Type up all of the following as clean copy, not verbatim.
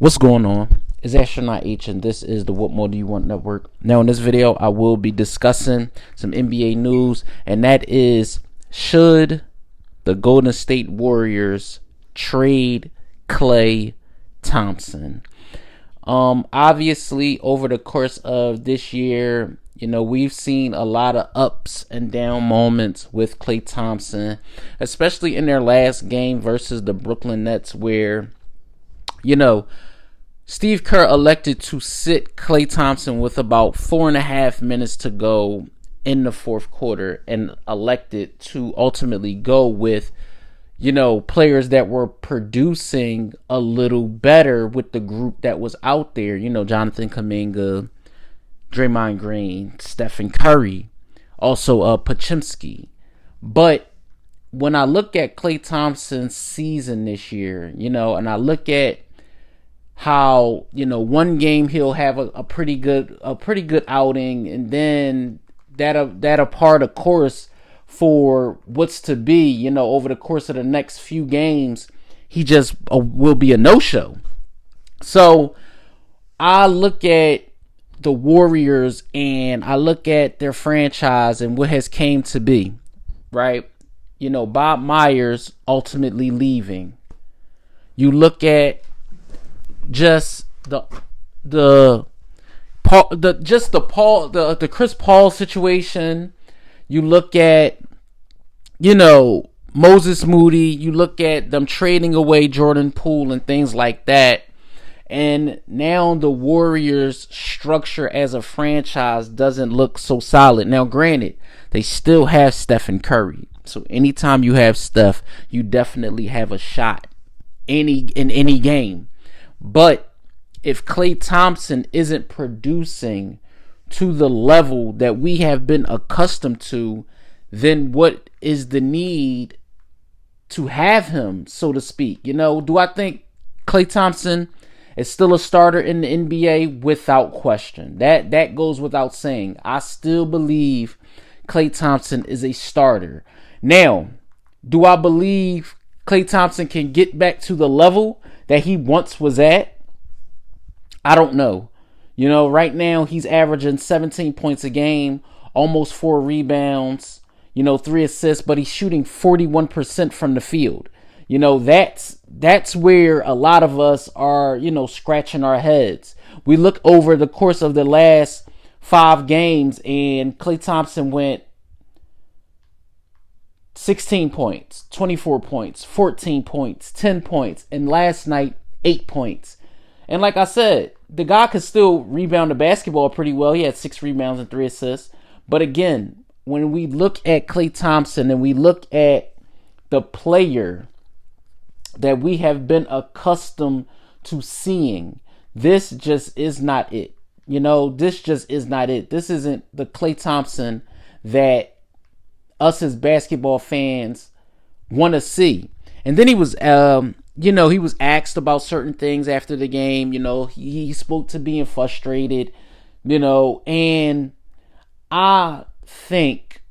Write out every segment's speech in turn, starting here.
What's going on? It's Astronaut H, and this is the What More Do You Want Network. Now, in this video, I will be discussing some NBA news, and that is, should the Golden State Warriors trade Klay Thompson? Obviously, over the course of this year, we've seen a lot of ups and down moments with Klay Thompson, especially in their last game versus the Brooklyn Nets, where, Steve Kerr elected to sit Klay Thompson with about 4.5 minutes to go in the fourth quarter and elected to ultimately go with, players that were producing a little better with the group that was out there. Jonathan Kuminga, Draymond Green, Stephen Curry, also Pochemski. But when I look at Klay Thompson's season this year, and I look at how one game he'll have a pretty good outing, and then that'll part of course for what's to be, over the course of the next few games, he just will be a no-show. So I look at the Warriors and I look at their franchise and what has came to be, right? Bob Myers ultimately leaving. You look at just the Chris Paul situation. You look at Moses Moody. You look at them trading away Jordan Poole and things like that. And now the Warriors' structure as a franchise doesn't look so solid. Now, granted, they still have Stephen Curry. So anytime you have Steph, you definitely have a shot in any game. But if Klay Thompson isn't producing to the level that we have been accustomed to, then what is the need to have him, so to speak? Do I think Klay Thompson is still a starter in the NBA? Without question. That goes without saying. I still believe Klay Thompson is a starter. Now, do I believe Klay Thompson can get back to the level that he once was at? I don't know. Right now he's averaging 17 points a game, almost 4 rebounds, 3 assists, but he's shooting 41% from the field. That's where a lot of us are, scratching our heads. We look over the course of the last 5 games and Klay Thompson went 16 points, 24 points, 14 points, 10 points, and last night 8 points. And like I said, the guy could still rebound the basketball pretty well. He had 6 rebounds and 3 assists. But again, when we look at Klay Thompson and we look at the player that we have been accustomed to seeing, this just is not it. This just is not it. This isn't the Klay Thompson that us as basketball fans want to see. And then he was, he was asked about certain things after the game. He spoke to being frustrated, and I think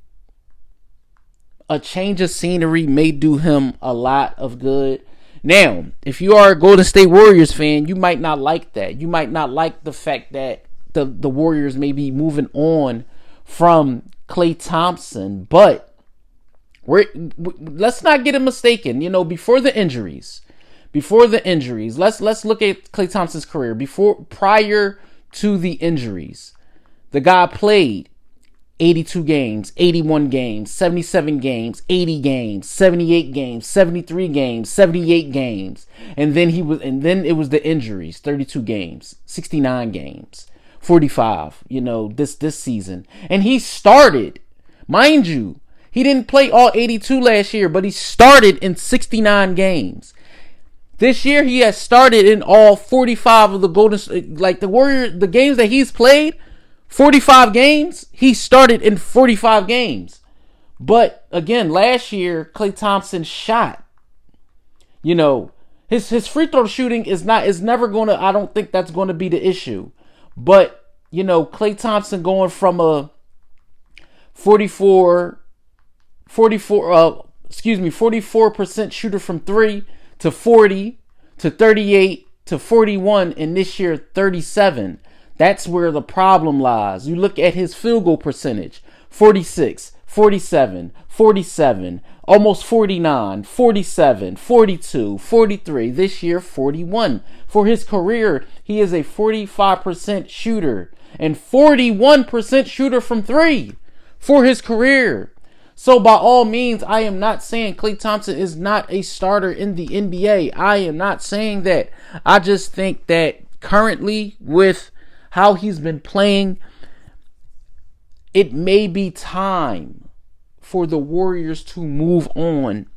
a change of scenery may do him a lot of good. Now, if you are a Golden State Warriors fan, you might not like that. You might not like the fact that the Warriors may be moving on from Klay Thompson, but let's not get it mistaken. Before the injuries, let's look at Klay Thompson's career. Prior to the injuries, the guy played 82 games, 81 games, 77 games, 80 games, 78 games, 73 games, 78 games. And then it was the injuries, 32 games, 69 games, 45, this season. And he started, mind you, he didn't play all 82 last year, but he started in 69 games. This year he has started in all 45 of the the games that he's played, 45 games, he started in 45 games. But again, last year, Klay Thompson shot. His free throw shooting is never gonna, I don't think that's gonna be the issue. But, Klay Thompson going from a 44% shooter from 3 to 40 to 38 to 41 and this year 37. That's where the problem lies. You look at his field goal percentage, 46, 47, 47, almost 49, 47, 42, 43. This year, 41. For his career, he is a 45% shooter and 41% shooter from three for his career. So by all means, I am not saying Klay Thompson is not a starter in the NBA. I am not saying that. I just think that currently with how he's been playing, it may be time for the Warriors to move on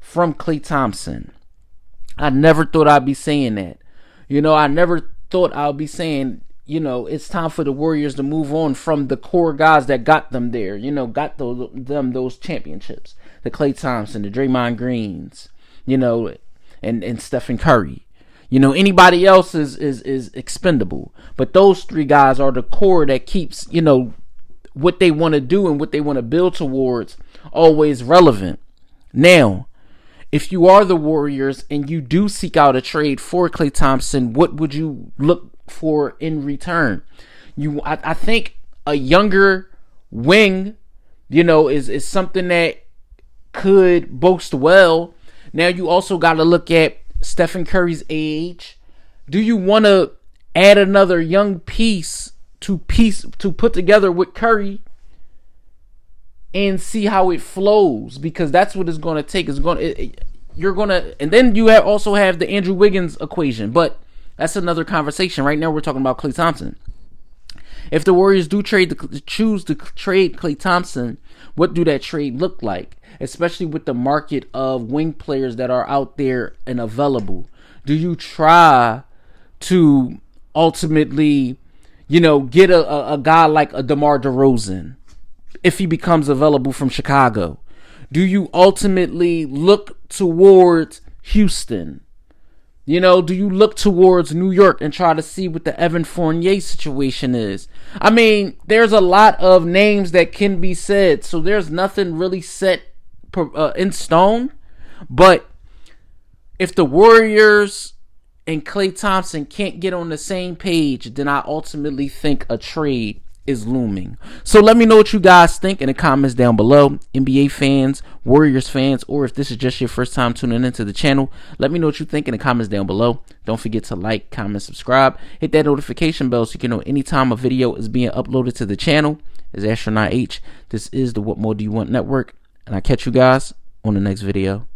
from Klay Thompson. I never thought I'd be saying that. I never thought I'd be saying, it's time for the Warriors to move on from the core guys that got them there, got those championships. The Klay Thompson, the Draymond Greens, and Stephen Curry. Anybody else is expendable. But those three guys are the core that keeps, what they want to do and what they want to build towards always relevant. Now, if you are the Warriors and you do seek out a trade for Klay Thompson, what would you look for in return? I think a younger wing, is something that could boast well. Now you also got to look at Stephen Curry's age. Do you want to add another young piece to put together with Curry and see how it flows? Because that's what it's going to take. And then you also have the Andrew Wiggins equation, but that's another conversation. Right now we're talking about Klay Thompson. If the Warriors do choose to trade Klay Thompson, what do that trade look like? Especially with the market of wing players that are out there and available. Do you try to ultimately, get a guy like a DeMar DeRozan if he becomes available from Chicago? Do you ultimately look towards Houston? Do you look towards New York and try to see what the Evan Fournier situation is? I mean, there's a lot of names that can be said, so there's nothing really set in stone. But if the Warriors and Klay Thompson can't get on the same page, then I ultimately think a trade is looming. So let me know what you guys think in the comments down below. NBA fans, Warriors fans, or if this is just your first time tuning into the channel, let me know what you think in the comments down below. Don't forget to like, comment, subscribe. Hit that notification bell so you can know anytime a video is being uploaded to the channel. It's Astronaut H. This is the What More Do You Want Network, and I'll catch you guys on the next video.